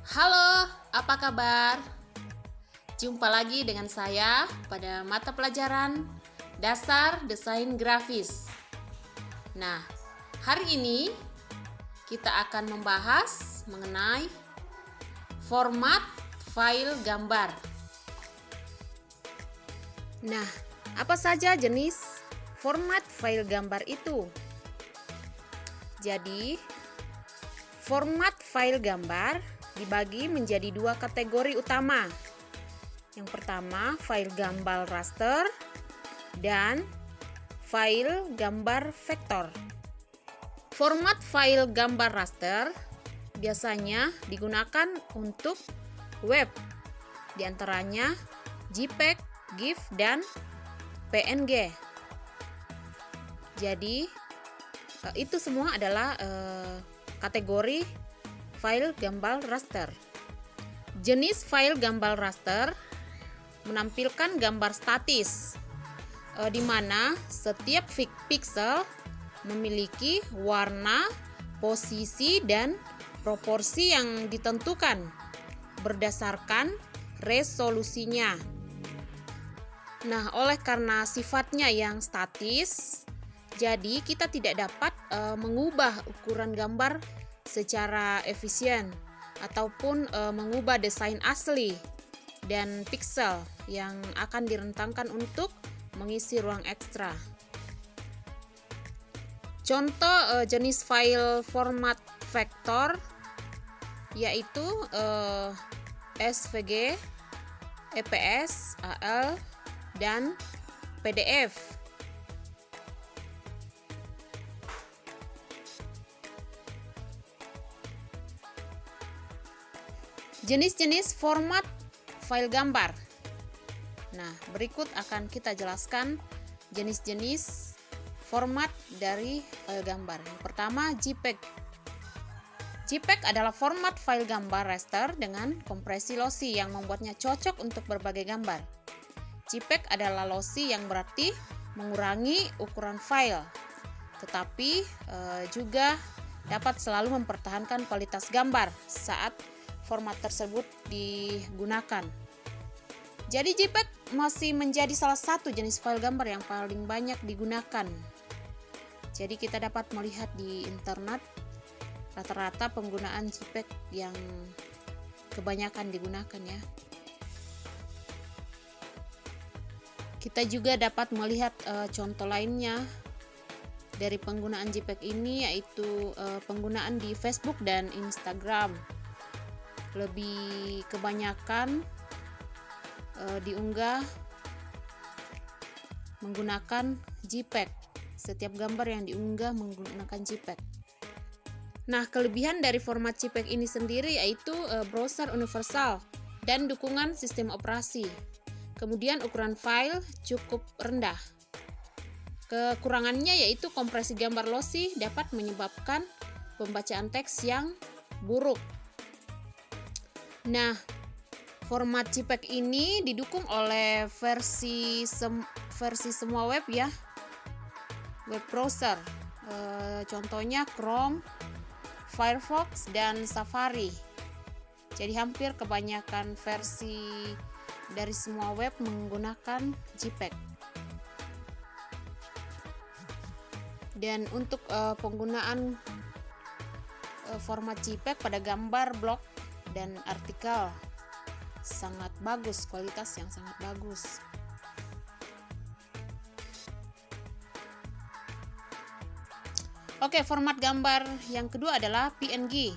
Halo, apa kabar? Jumpa lagi dengan saya pada mata pelajaran Dasar Desain Grafis. Nah, hari ini kita akan membahas mengenai format file gambar. Nah, apa saja jenis format file gambar itu? Jadi, format file gambar dibagi menjadi dua kategori utama. Yang pertama, file gambar raster dan file gambar vektor. Format file gambar raster biasanya digunakan untuk web, diantaranya JPEG, GIF, dan PNG. Jadi, itu semua adalah kategori file gambar raster. Jenis file gambar raster menampilkan gambar statis, di mana setiap pixel memiliki warna, posisi, dan proporsi yang ditentukan berdasarkan resolusinya. Nah, oleh karena sifatnya yang statis, jadi kita tidak dapat mengubah ukuran gambar secara efisien ataupun mengubah desain asli dan pixel yang akan direntangkan untuk mengisi ruang ekstra. Contoh jenis file format vektor yaitu SVG, EPS, AL, dan PDF. Jenis-jenis format file gambar. Nah, berikut akan kita jelaskan jenis-jenis format dari file gambar. Yang pertama, JPEG. JPEG adalah format file gambar raster dengan kompresi lossy yang membuatnya cocok untuk berbagai gambar. JPEG adalah lossy yang berarti mengurangi ukuran file, tetapi juga dapat selalu mempertahankan kualitas gambar saat format tersebut digunakan. Jadi JPEG masih menjadi salah satu jenis file gambar yang paling banyak digunakan. Jadi kita dapat melihat di internet rata-rata penggunaan JPEG yang kebanyakan digunakan ya. Kita juga dapat melihat contoh lainnya dari penggunaan JPEG ini, yaitu penggunaan di Facebook dan Instagram. Lebih kebanyakan diunggah menggunakan JPEG. Setiap gambar yang diunggah menggunakan JPEG. Nah, kelebihan dari format JPEG ini sendiri yaitu browser universal dan dukungan sistem operasi. Kemudian ukuran file cukup rendah. Kekurangannya yaitu kompresi gambar lossy dapat menyebabkan pembacaan teks yang buruk. Nah, format JPEG ini didukung oleh versi semua web ya, web browser. Contohnya Chrome, Firefox, dan Safari. Jadi hampir kebanyakan versi dari semua web menggunakan JPEG. Dan untuk penggunaan format JPEG pada gambar blog dan artikel sangat bagus, kualitas yang sangat bagus. Oke, format gambar yang kedua adalah PNG,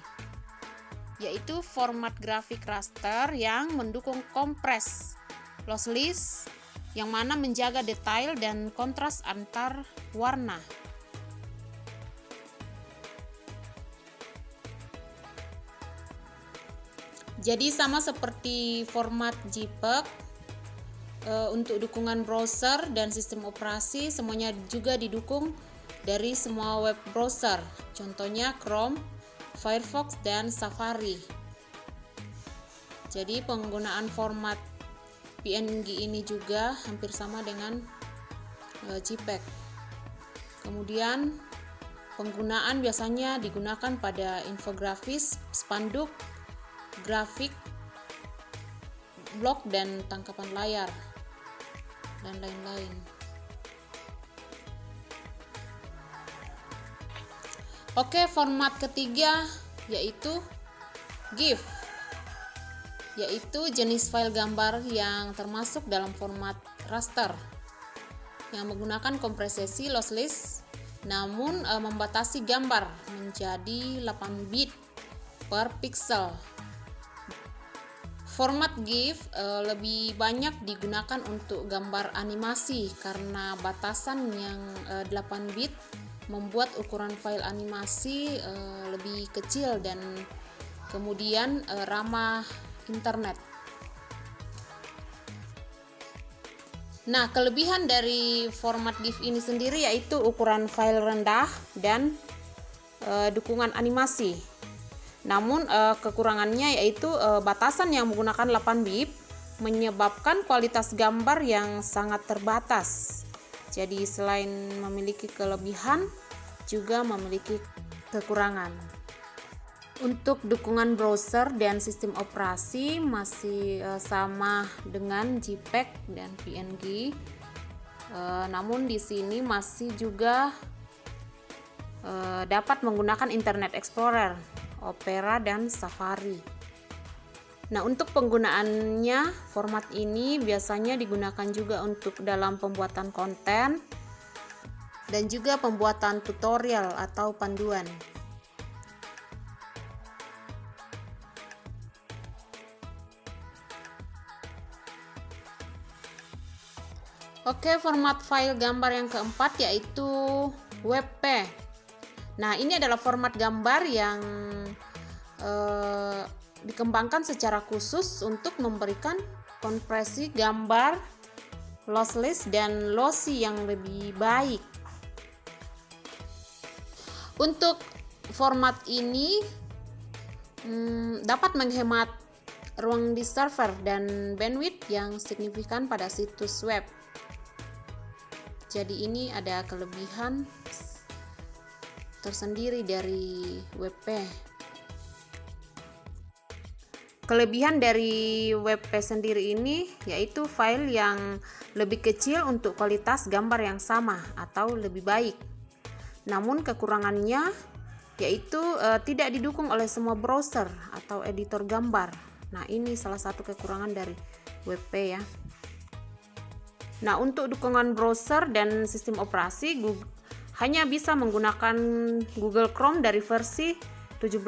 yaitu format grafik raster yang mendukung kompres lossless yang mana menjaga detail dan kontras antar warna. Jadi sama seperti format JPEG, untuk dukungan browser dan sistem operasi semuanya juga didukung dari semua web browser. Contohnya Chrome, Firefox, dan Safari. Jadi penggunaan format PNG ini juga hampir sama dengan JPEG. Kemudian penggunaan biasanya digunakan pada infografis, spanduk, grafik, blok dan tangkapan layar, dan lain-lain. Oke, format ketiga yaitu GIF, yaitu jenis file gambar yang termasuk dalam format raster yang menggunakan kompresi lossless namun membatasi gambar menjadi 8 bit per pixel. Format GIF lebih banyak digunakan untuk gambar animasi karena batasan yang 8 bit membuat ukuran file animasi lebih kecil dan kemudian ramah internet. Nah, kelebihan dari format GIF ini sendiri yaitu ukuran file rendah dan dukungan animasi. Namun kekurangannya yaitu batasan yang menggunakan 8 bit menyebabkan kualitas gambar yang sangat terbatas. Jadi selain memiliki kelebihan, juga memiliki kekurangan. Untuk dukungan browser dan sistem operasi masih sama dengan JPEG dan PNG. Namun di sini masih juga dapat menggunakan Internet Explorer, Opera dan Safari. Nah, untuk penggunaannya, format ini biasanya digunakan juga untuk dalam pembuatan konten dan juga pembuatan tutorial atau panduan. Oke, format file gambar yang keempat yaitu WebP. Nah, ini adalah format gambar yang dikembangkan secara khusus untuk memberikan kompresi gambar lossless dan lossy yang lebih baik. Untuk format ini dapat menghemat ruang di server dan bandwidth yang signifikan pada situs web. Jadi ini ada kelebihan tersendiri dari WebP. Kelebihan dari WebP sendiri ini yaitu file yang lebih kecil untuk kualitas gambar yang sama atau lebih baik. Namun kekurangannya yaitu tidak didukung oleh semua browser atau editor gambar. Nah, ini salah satu kekurangan dari WebP ya. Nah, untuk dukungan browser dan sistem operasi hanya bisa menggunakan Google Chrome dari versi 17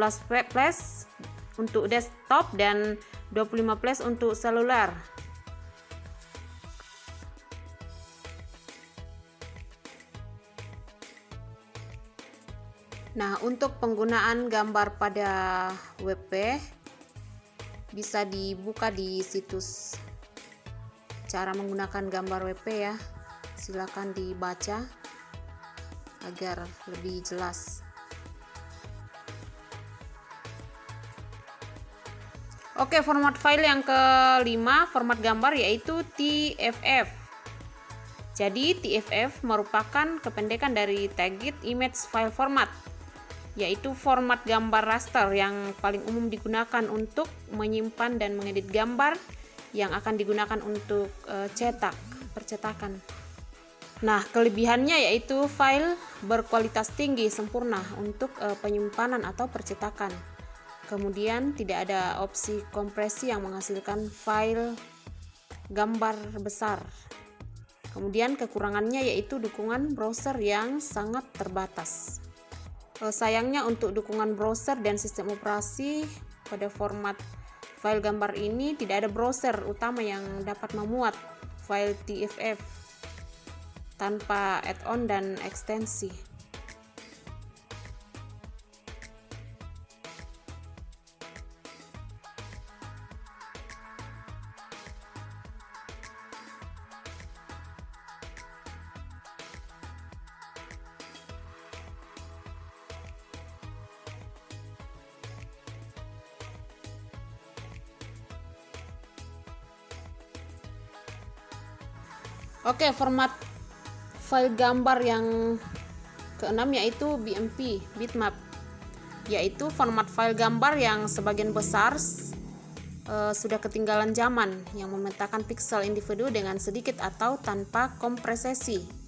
Plus untuk desktop dan 25 Plus untuk seluler. Nah, untuk penggunaan gambar pada WebP bisa dibuka di situs cara menggunakan gambar WebP ya. Silakan dibaca agar lebih jelas. Oke, format file yang kelima, format gambar yaitu TFF. Jadi TFF merupakan kependekan dari Target Image File Format, yaitu format gambar raster yang paling umum digunakan untuk menyimpan dan mengedit gambar yang akan digunakan untuk percetakan. Nah, kelebihannya yaitu file berkualitas tinggi sempurna untuk penyimpanan atau percetakan. Kemudian tidak ada opsi kompresi yang menghasilkan file gambar besar. Kemudian kekurangannya yaitu dukungan browser yang sangat terbatas. Sayangnya untuk dukungan browser dan sistem operasi pada format file gambar ini tidak ada browser utama yang dapat memuat file TFF tanpa add-on dan ekstensi. Oke, format file gambar yang keenam yaitu BMP, bitmap, yaitu format file gambar yang sebagian besar sudah ketinggalan zaman yang memetakan piksel individu dengan sedikit atau tanpa kompresesi.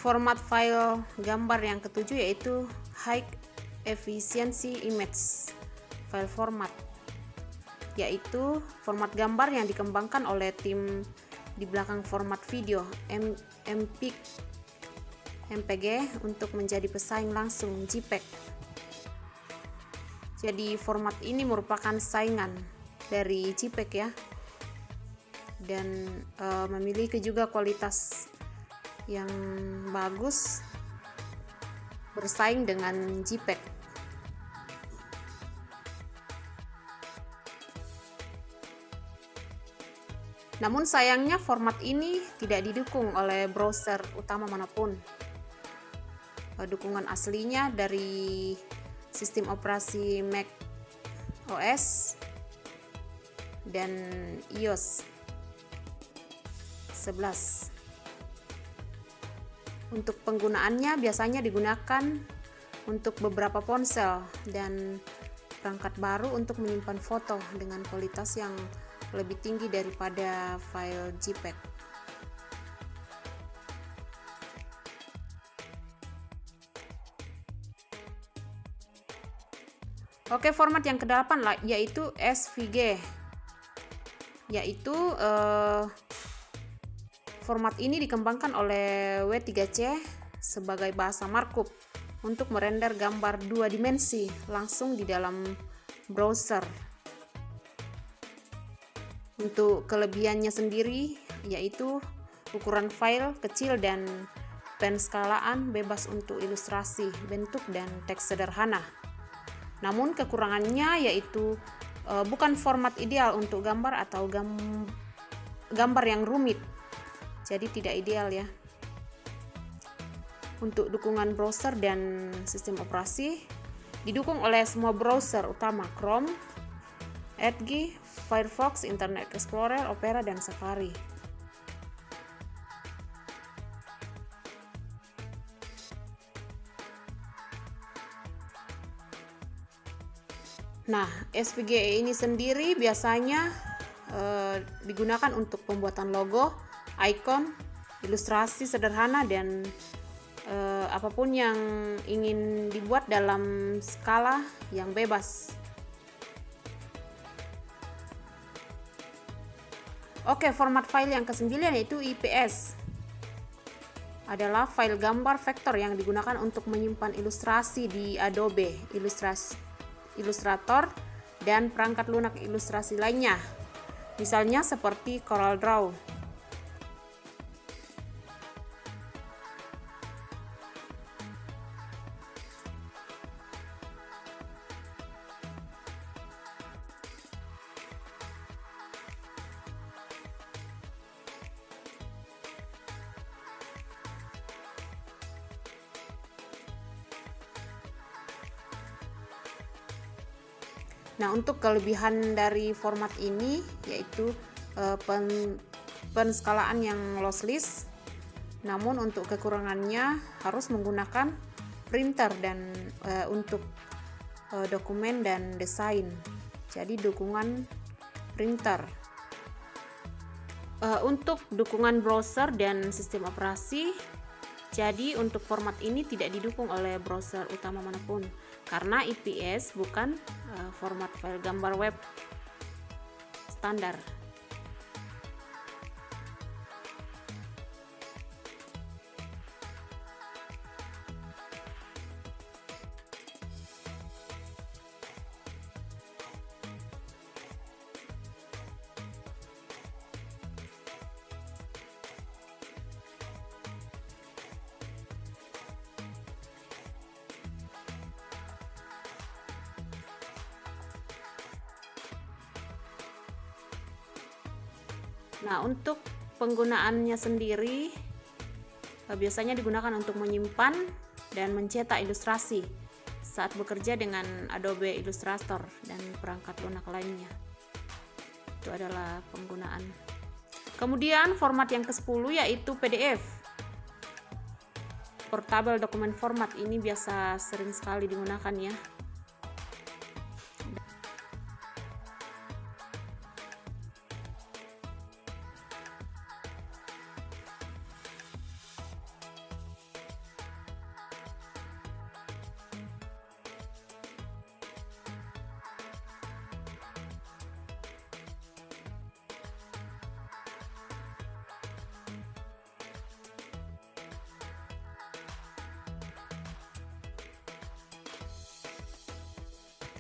Format file gambar yang ketujuh yaitu High Efficiency Image File Format, yaitu format gambar yang dikembangkan oleh tim di belakang format video MPG untuk menjadi pesaing langsung JPEG. Jadi format ini merupakan saingan dari JPEG ya, dan memiliki juga kualitas yang bagus bersaing dengan JPEG. Namun sayangnya format ini tidak didukung oleh browser utama manapun. Dukungan aslinya dari sistem operasi Mac OS dan iOS 11. Untuk penggunaannya biasanya digunakan untuk beberapa ponsel dan perangkat baru untuk menyimpan foto dengan kualitas yang lebih tinggi daripada file JPEG. Oke, format yang ke-8 yaitu SVG, yaitu format ini dikembangkan oleh W3C sebagai bahasa markup untuk merender gambar 2 dimensi langsung di dalam browser. Untuk kelebihannya sendiri yaitu ukuran file kecil dan penskalaan bebas untuk ilustrasi, bentuk, dan teks sederhana. Namun kekurangannya yaitu bukan format ideal untuk gambar atau gambar yang rumit. Jadi tidak ideal ya. Untuk dukungan browser dan sistem operasi didukung oleh semua browser utama Chrome, Edge, Firefox, Internet Explorer, Opera, dan Safari. Nah, SVGE ini sendiri biasanya digunakan untuk pembuatan logo, icon, ilustrasi sederhana, dan apapun yang ingin dibuat dalam skala yang bebas. Oke, format file yang ke-9 yaitu IPS. Adalah file gambar vektor yang digunakan untuk menyimpan ilustrasi di Adobe Illustrator dan perangkat lunak ilustrasi lainnya. Misalnya seperti CorelDRAW. Nah, untuk kelebihan dari format ini yaitu penskalaan yang lossless. Namun untuk kekurangannya harus menggunakan printer dan untuk dokumen dan desain. Jadi dukungan printer. Untuk dukungan browser dan sistem operasi, jadi untuk format ini tidak didukung oleh browser utama manapun karena IPS bukan format file gambar web standar. Nah, untuk penggunaannya sendiri biasanya digunakan untuk menyimpan dan mencetak ilustrasi saat bekerja dengan Adobe Illustrator dan perangkat lunak lainnya. Itu adalah penggunaan. Kemudian format yang ke-10 yaitu PDF. Portable document format ini biasa sering sekali digunakan ya.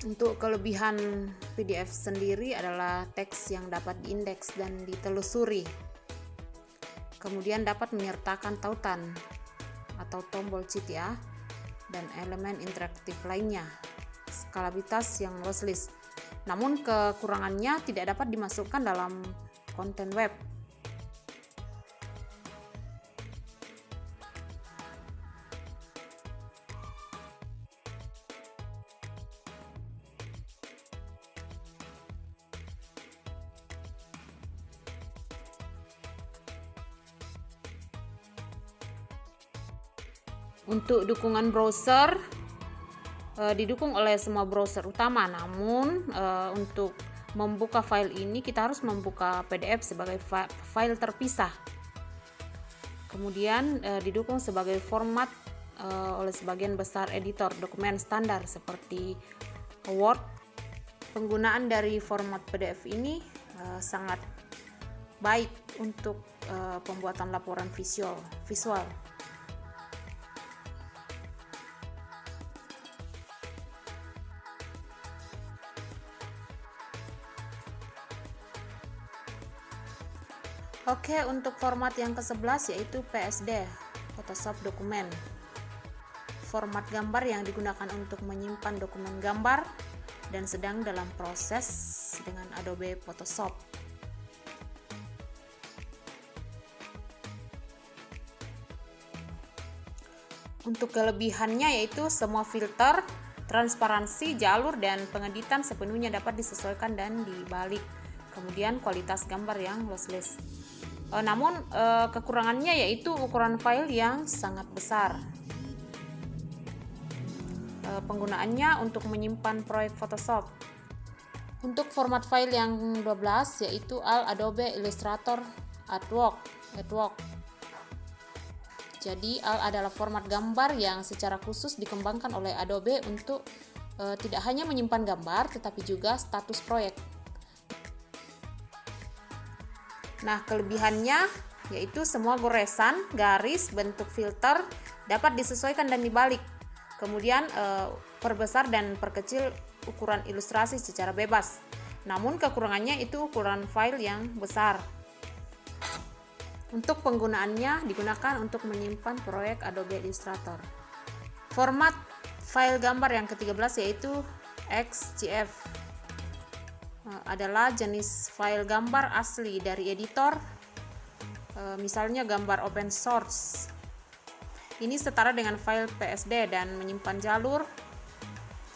Untuk kelebihan PDF sendiri adalah teks yang dapat diindeks dan ditelusuri. Kemudian dapat menyertakan tautan atau tombol cheat ya, dan elemen interaktif lainnya. Skalabilitas yang lossless. Namun kekurangannya tidak dapat dimasukkan dalam konten web. Untuk dukungan browser didukung oleh semua browser utama, namun untuk membuka file ini kita harus membuka PDF sebagai file terpisah. Kemudian didukung sebagai format oleh sebagian besar editor dokumen standar seperti Word. Penggunaan dari format PDF ini sangat baik untuk pembuatan laporan visual. Oke, untuk format yang ke-11 yaitu PSD, Photoshop Dokumen. Format gambar yang digunakan untuk menyimpan dokumen gambar dan sedang dalam proses dengan Adobe Photoshop. Untuk kelebihannya yaitu semua filter, transparansi, jalur, dan pengeditan sepenuhnya dapat disesuaikan dan dibalik. Kemudian kualitas gambar yang lossless. Namun kekurangannya yaitu ukuran file yang sangat besar. Penggunaannya untuk menyimpan proyek Photoshop. Untuk format file yang 12 yaitu Adobe Illustrator Artwork. Jadi adalah format gambar yang secara khusus dikembangkan oleh Adobe untuk tidak hanya menyimpan gambar tetapi juga status proyek. Nah, kelebihannya yaitu semua goresan, garis, bentuk filter dapat disesuaikan dan dibalik. Kemudian perbesar dan perkecil ukuran ilustrasi secara bebas. Namun kekurangannya itu ukuran file yang besar. Untuk penggunaannya digunakan untuk menyimpan proyek Adobe Illustrator. Format file gambar yang ke-13 yaitu XGF. Adalah jenis file gambar asli dari editor, misalnya gambar open source. Ini setara dengan file PSD dan menyimpan jalur,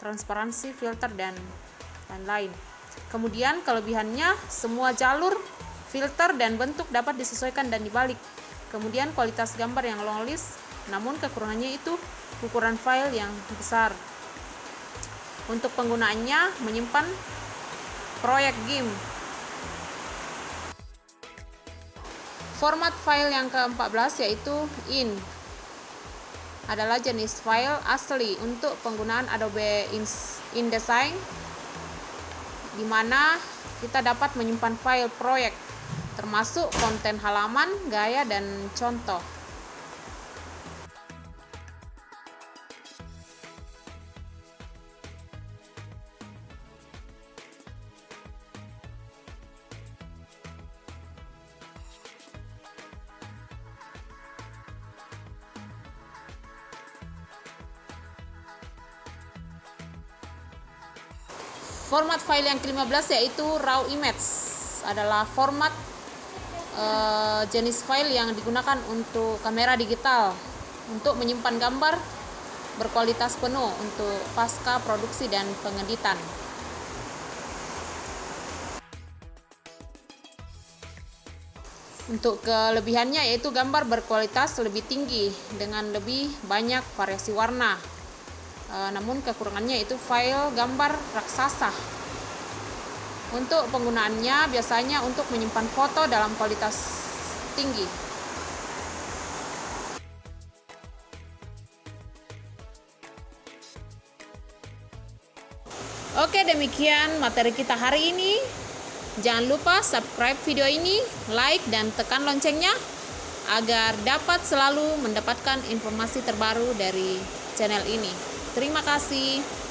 transparansi, filter, dan lain-lain. Kemudian kelebihannya, semua jalur, filter, dan bentuk dapat disesuaikan dan dibalik. Kemudian kualitas gambar yang long list, namun kekurangannya itu ukuran file yang besar. Untuk penggunaannya, menyimpan proyek game. Format file yang ke-14 yaitu IN. Adalah jenis file asli untuk penggunaan Adobe InDesign, di mana kita dapat menyimpan file proyek, termasuk konten halaman, gaya, dan contoh. Format file yang ke-15 yaitu RAW image, adalah format jenis file yang digunakan untuk kamera digital untuk menyimpan gambar berkualitas penuh untuk pasca produksi dan pengeditan. Untuk kelebihannya yaitu gambar berkualitas lebih tinggi dengan lebih banyak variasi warna. Namun kekurangannya itu file gambar raksasa. Untuk penggunaannya biasanya untuk menyimpan foto dalam kualitas tinggi. Oke, demikian materi kita hari ini. Jangan lupa subscribe video ini, like, dan tekan loncengnya agar dapat selalu mendapatkan informasi terbaru dari channel ini. Terima kasih.